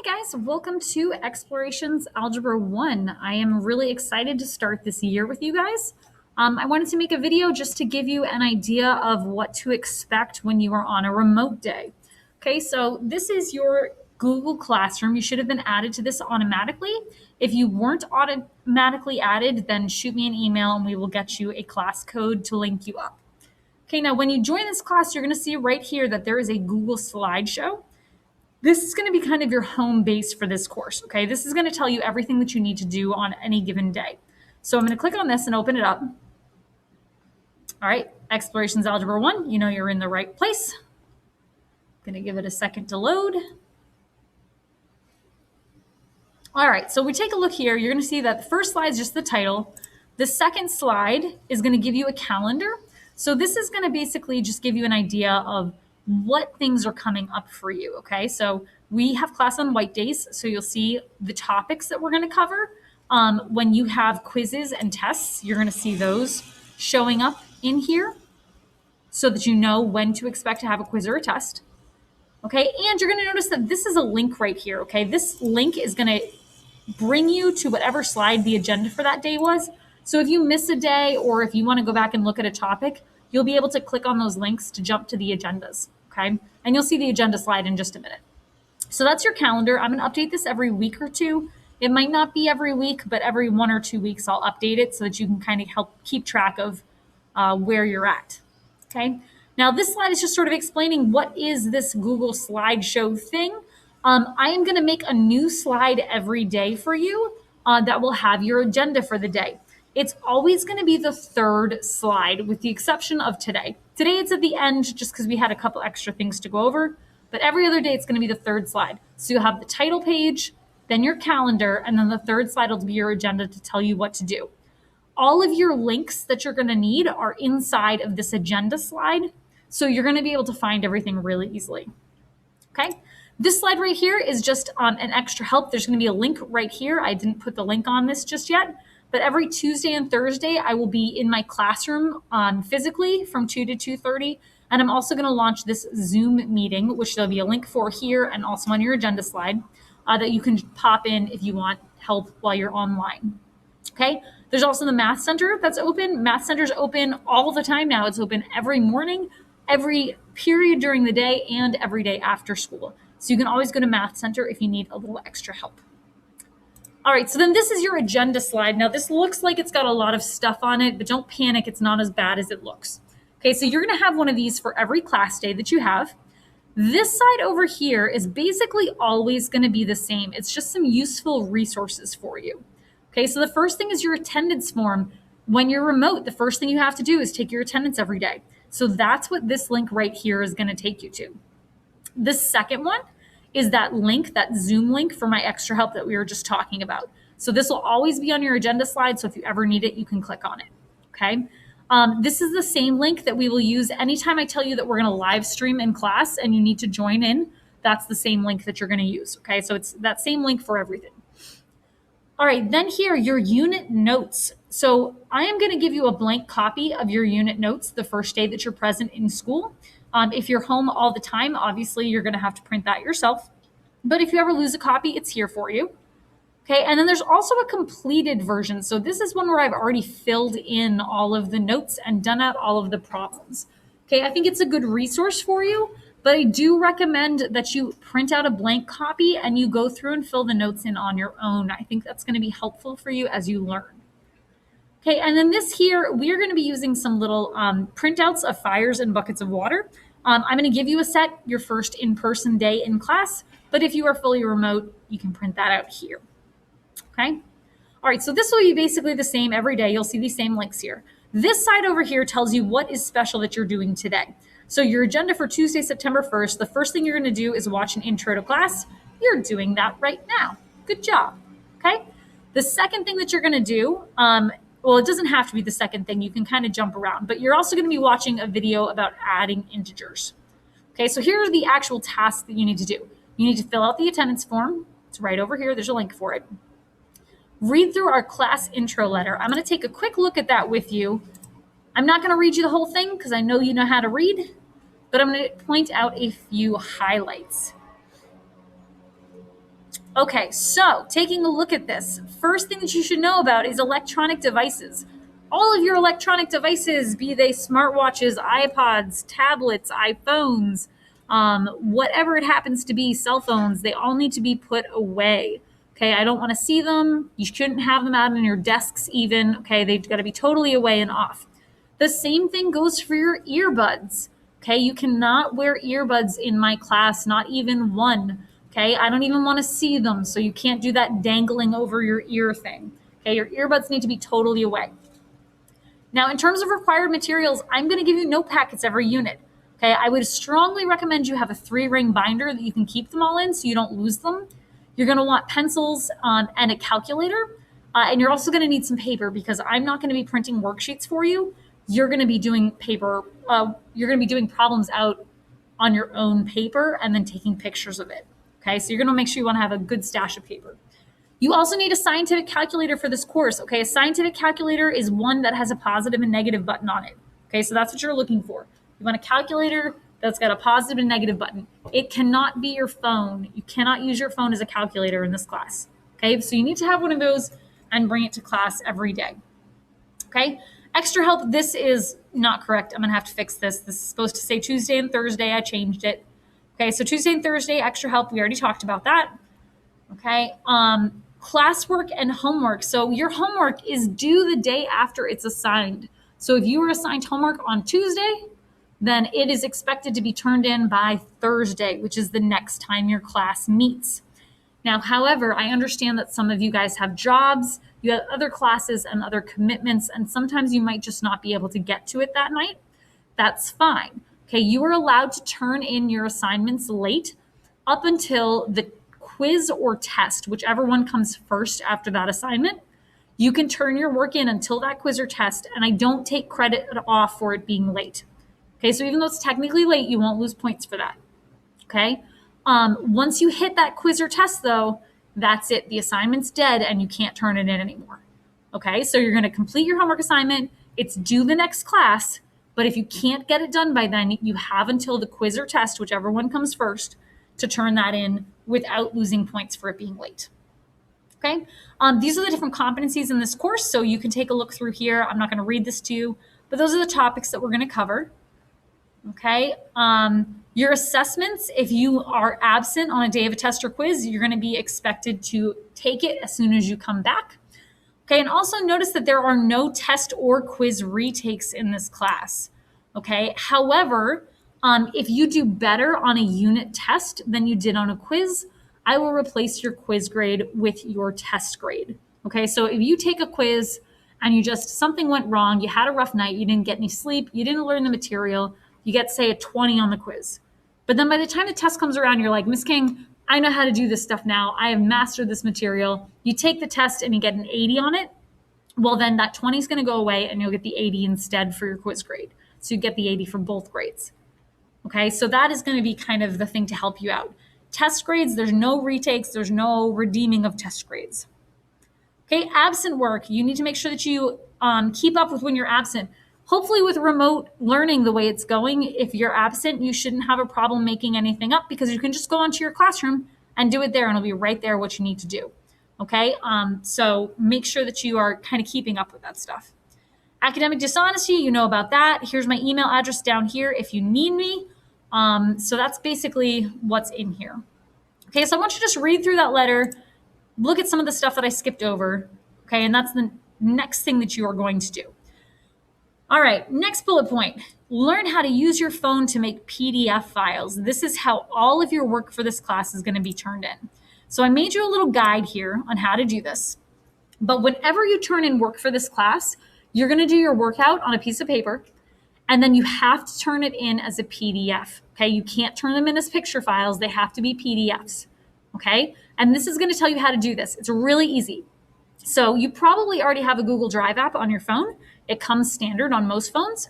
Hi guys, welcome to Explorations Algebra 1. I am really excited to start this year with you guys. I wanted to make a video just to give you an idea of what to expect when you are on a remote day. Okay, so this is your Google Classroom. You should have been added to this automatically. If you weren't automatically added, then shoot me an email and we will get you a class code to link you up. Okay, now when you join this class, you're going to see right here that there is a Google slideshow. This is going to be kind of your home base for this course, okay? This is going to tell you everything that you need to do on any given day. So I'm going to click on this and open it up. All right, Explorations Algebra 1, you know you're in the right place. I'm going to give it a second to load. All right, so we take a look here. You're going to see that the first slide is just the title. The second slide is going to give you a calendar. So this is going to basically just give you an idea of what things are coming up for you, okay? So we have class on white days, so you'll see the topics that we're going to cover. When you have quizzes and tests, you're going to see those showing up in here so that you know when to expect to have a quiz or a test. Okay, and you're going to notice that this is a link right here, okay? This link is going to bring you to whatever slide the agenda for that day was. So if you miss a day or if you want to go back and look at a topic, you'll be able to click on those links to jump to the agendas, okay? And you'll see the agenda slide in just a minute. So that's your calendar. I'm going to update this every week or two. It might not be every week, but every 1 or 2 weeks I'll update it so that you can kind of help keep track of where you're at, okay? Now this slide is just sort of explaining what is this Google slideshow thing. I am going to make a new slide every day for you that will have your agenda for the day. It's always going to be the third slide with the exception of today. Today it's at the end just because we had a couple extra things to go over, but every other day it's going to be the third slide. So you'll have the title page, then your calendar, and then the third slide will be your agenda to tell you what to do. All of your links that you're going to need are inside of this agenda slide, so you're going to be able to find everything really easily. Okay, this slide right here is just an extra help. There's going to be a link right here. I didn't put the link on this just yet, but every Tuesday and Thursday I will be in my classroom physically from 2 to 2:30, and I'm also going to launch this Zoom meeting, which there'll be a link for here and also on your agenda slide that you can pop in if you want help while you're online. Okay, there's also the Math Center that's open. Math Center's open all the time now. It's open every morning, every period during the day, and every day after school. So you can always go to Math Center if you need a little extra help. All right, so then this is your agenda slide. Now this looks like it's got a lot of stuff on it, but don't panic, it's not as bad as it looks. Okay, so you're gonna have one of these for every class day that you have. This side over here is basically always gonna be the same. It's just some useful resources for you. Okay, so the first thing is your attendance form. When you're remote, the first thing you have to do is take your attendance every day. So that's what this link right here is going to take you to. The second one is that link, that Zoom link for my extra help that we were just talking about. So this will always be on your agenda slide. So if you ever need it, you can click on it. Okay. This is the same link that we will use anytime I tell you that we're going to live stream in class and you need to join in. That's the same link that you're going to use. Okay. So it's that same link for everything. All right, then here, your unit notes. So I am going to give you a blank copy of your unit notes the first day that you're present in school. If you're home all the time, obviously you're going to have to print that yourself. But if you ever lose a copy, it's here for you. Okay, and then there's also a completed version. So this is one where I've already filled in all of the notes and done out all of the problems. Okay, I think it's a good resource for you. But I do recommend that you print out a blank copy and you go through and fill the notes in on your own. I think that's going to be helpful for you as you learn. Okay, and then this here, we are going to be using some little printouts of fires and buckets of water. I'm going to give you a set your first in-person day in class, but if you are fully remote, you can print that out here. Okay, all right, so this will be basically the same every day. You'll see these same links here. This side over here tells you what is special that you're doing today. So your agenda for Tuesday, September 1st, the first thing you're going to do is watch an intro to class. You're doing that right now. Good job. Okay. The second thing that you're going to do, well, it doesn't have to be the second thing. You can kind of jump around, but you're also going to be watching a video about adding integers. Okay. So here are the actual tasks that you need to do. You need to fill out the attendance form. It's right over here. There's a link for it. Read through our class intro letter. I'm going to take a quick look at that with you. I'm not going to read you the whole thing because I know you know how to read, but I'm going to point out a few highlights. Okay, so taking a look at this, first thing that you should know about is electronic devices. All of your electronic devices, be they smartwatches, iPods, tablets, iPhones, whatever it happens to be, cell phones, they all need to be put away. Okay, I don't want to see them. You shouldn't have them out on your desks, even. Okay, they've got to be totally away and off. The same thing goes for your earbuds. Okay, you cannot wear earbuds in my class, not even one. Okay, I don't even want to see them, so you can't do that dangling over your ear thing. Okay, your earbuds need to be totally away. Now, in terms of required materials, I'm going to give you note packets every unit. Okay, I would strongly recommend you have a 3-ring binder that you can keep them all in so you don't lose them. You're going to want pencils and a calculator. And you're also going to need some paper because I'm not going to be printing worksheets for you. You're going to be doing paper. You're going to be doing problems out on your own paper and then taking pictures of it. Okay, so you're going to make sure you want to have a good stash of paper. You also need a scientific calculator for this course. Okay, a scientific calculator is one that has a positive and negative button on it. Okay, so that's what you're looking for. You want a calculator that's got a positive and negative button. It cannot be your phone. You cannot use your phone as a calculator in this class. Okay, so you need to have one of those and bring it to class every day. Okay, extra help. This is not correct. I'm gonna have to fix this. This is supposed to say Tuesday and Thursday. I changed it. Okay, so Tuesday and Thursday, extra help. We already talked about that. Okay, classwork and homework. So your homework is due the day after it's assigned. So if you were assigned homework on Tuesday, then it is expected to be turned in by Thursday, which is the next time your class meets. Now, however, I understand that some of you guys have jobs, you have other classes and other commitments, and sometimes you might just not be able to get to it that night. That's fine. Okay, you are allowed to turn in your assignments late up until the quiz or test, whichever one comes first after that assignment. You can turn your work in until that quiz or test, and I don't take credit off for it being late. Okay, so even though it's technically late, you won't lose points for that. Okay, once you hit that quiz or test, though, that's it. The assignment's dead and you can't turn it in anymore. Okay, so you're going to complete your homework assignment. It's due the next class, but if you can't get it done by then, you have until the quiz or test, whichever one comes first, to turn that in without losing points for it being late. Okay, these are the different competencies in this course, so you can take a look through here. I'm not going to read this to you, but those are the topics that we're going to cover. Okay, your assessments, if you are absent on a day of a test or quiz, you're going to be expected to take it as soon as you come back. Okay, and also notice that there are no test or quiz retakes in this class. Okay, however, if you do better on a unit test than you did on a quiz, I will replace your quiz grade with your test grade. Okay, so if you take a quiz and something went wrong, you had a rough night, you didn't get any sleep, you didn't learn the material, you get, say, a 20 on the quiz. But then by the time the test comes around, you're like, Miss King, I know how to do this stuff now. I have mastered this material. You take the test and you get an 80 on it. Well, then that 20 is going to go away and you'll get the 80 instead for your quiz grade. So you get the 80 for both grades. Okay, so that is going to be kind of the thing to help you out. Test grades, there's no retakes, there's no redeeming of test grades. Okay, absent work, you need to make sure that you keep up with when you're absent. Hopefully with remote learning the way it's going, if you're absent, you shouldn't have a problem making anything up because you can just go into your classroom and do it there and it'll be right there what you need to do. Okay, so make sure that you are kind of keeping up with that stuff. Academic dishonesty, you know about that. Here's my email address down here if you need me. So that's basically what's in here. Okay, so I want you to just read through that letter, look at some of the stuff that I skipped over. Okay, and that's the next thing that you are going to do. All right, next bullet point. Learn how to use your phone to make PDF files. This is how all of your work for this class is going to be turned in. So I made you a little guide here on how to do this. But whenever you turn in work for this class, you're going to do your workout on a piece of paper, and then you have to turn it in as a PDF. Okay, you can't turn them in as picture files. They have to be PDFs. Okay, and this is going to tell you how to do this. It's really easy. So you probably already have a Google Drive app on your phone. It comes standard on most phones.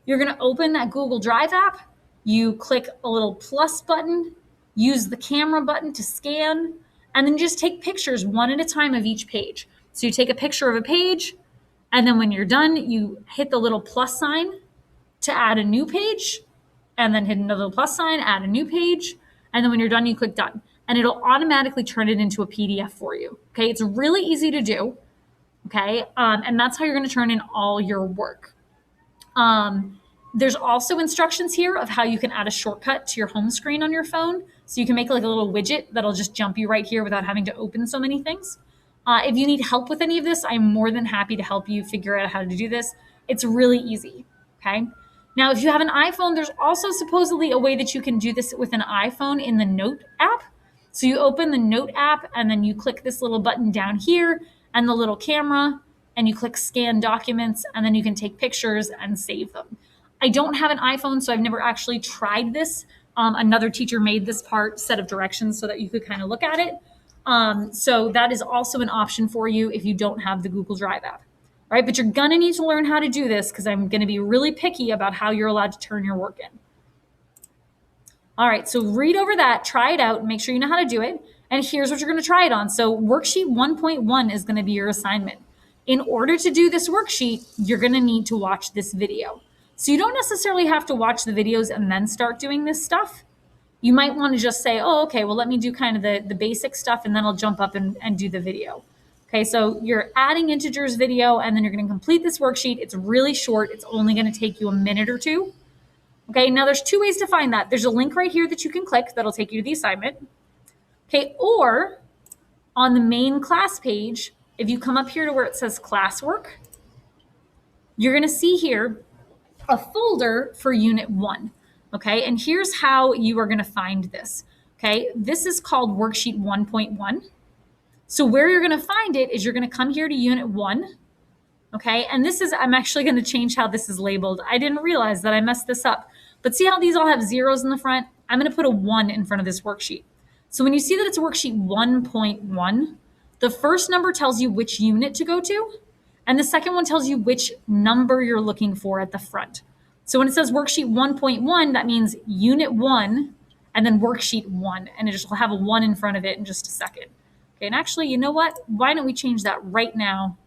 You're going to open that Google Drive app. You click a little plus button, use the camera button to scan, and then just take pictures one at a time of each page. So you take a picture of a page, and then when you're done, you hit the little plus sign to add a new page, and then hit another plus sign, add a new page, and then when you're done, you click done. and it'll automatically turn it into a PDF for you. Okay, it's really easy to do. Okay, and that's how you're going to turn in all your work. There's also instructions here of how you can add a shortcut to your home screen on your phone. So you can make like a little widget that'll just jump you right here without having to open so many things. If you need help with any of this, I'm more than happy to help you figure out how to do this. It's really easy. Okay. Now, if you have an iPhone, there's also supposedly a way that you can do this with an iPhone in the Note app. So you open the Note app and then you click this little button down here and the little camera, and you click scan documents, and then you can take pictures and save them. I don't have an iPhone, so I've never actually tried this. Another teacher made this set of directions so that you could kind of look at it. So that is also an option for you if you don't have the Google Drive app. All right, but you're gonna need to learn how to do this because I'm gonna be really picky about how you're allowed to turn your work in. All right, so read over that, try it out, make sure you know how to do it. And here's what you're gonna try it on. So worksheet 1.1 is gonna be your assignment. In order to do this worksheet, you're gonna need to watch this video. So you don't necessarily have to watch the videos and then start doing this stuff. You might wanna just say, oh, okay, well, let me do kind of the basic stuff and then I'll jump up and do the video. Okay, so you're adding integers video and then you're gonna complete this worksheet. It's really short. It's only gonna take you a minute or two. Okay, now there's two ways to find that. There's a link right here that you can click that'll take you to the assignment. Okay, or on the main class page, if you come up here to where it says classwork, you're gonna see here a folder for unit 1. Okay, and here's how you are gonna find this. Okay, this is called worksheet 1.1. So where you're gonna find it is you're gonna come here to unit 1. Okay, and this is, I'm actually gonna change how this is labeled. I didn't realize that I messed this up. But see how these all have zeros in the front? I'm gonna put a 1 in front of this worksheet. So when you see that it's worksheet 1.1, the first number tells you which unit to go to, and the second one tells you which number you're looking for at the front. So when it says worksheet 1.1, that means unit 1 and then worksheet 1, and it just will have a 1 in front of it in just a second. Okay, and actually, you know what? Why don't we change that right now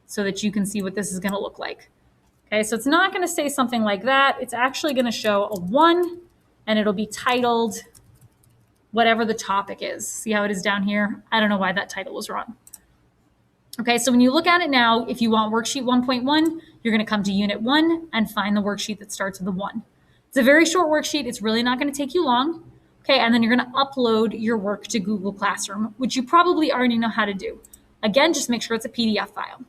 so that you can see what this is gonna look like? Okay, so it's not gonna say something like that. It's actually gonna show a 1, and it'll be titled whatever the topic is. See how it is down here? I don't know why that title was wrong. Okay, so when you look at it now, if you want worksheet 1.1, you're gonna come to unit 1 and find the worksheet that starts with a 1. It's a very short worksheet. It's really not gonna take you long. Okay, and then you're gonna upload your work to Google Classroom, which you probably already know how to do. Again, just make sure it's a PDF file.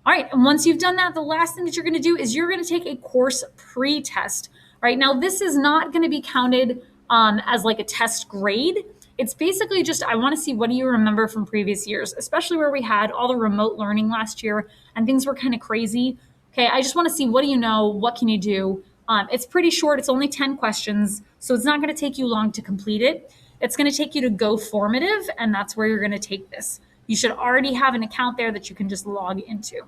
All right, and once you've done that, the last thing that you're gonna do is you're gonna take a course pre-test. Right, now this is not gonna be counted as like a test grade. It's basically just, I wanna see what do you remember from previous years, especially where we had all the remote learning last year and things were kind of crazy. Okay, I just wanna see what do you know, what can you do? It's pretty short, it's only 10 questions, so it's not gonna take you long to complete it. It's gonna take you to Go Formative, and that's where you're gonna take this. You should already have an account there that you can just log into.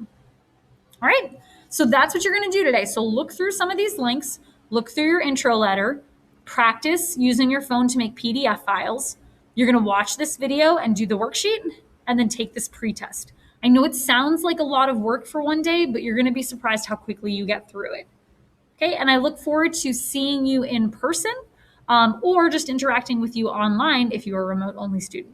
All right, so that's what you're gonna do today. So look through some of these links, look through your intro letter, practice using your phone to make PDF files. You're gonna watch this video and do the worksheet, and then take this pre-test. I know it sounds like a lot of work for one day, but you're gonna be surprised how quickly you get through it. Okay, and I look forward to seeing you in person or just interacting with you online if you're a remote only student.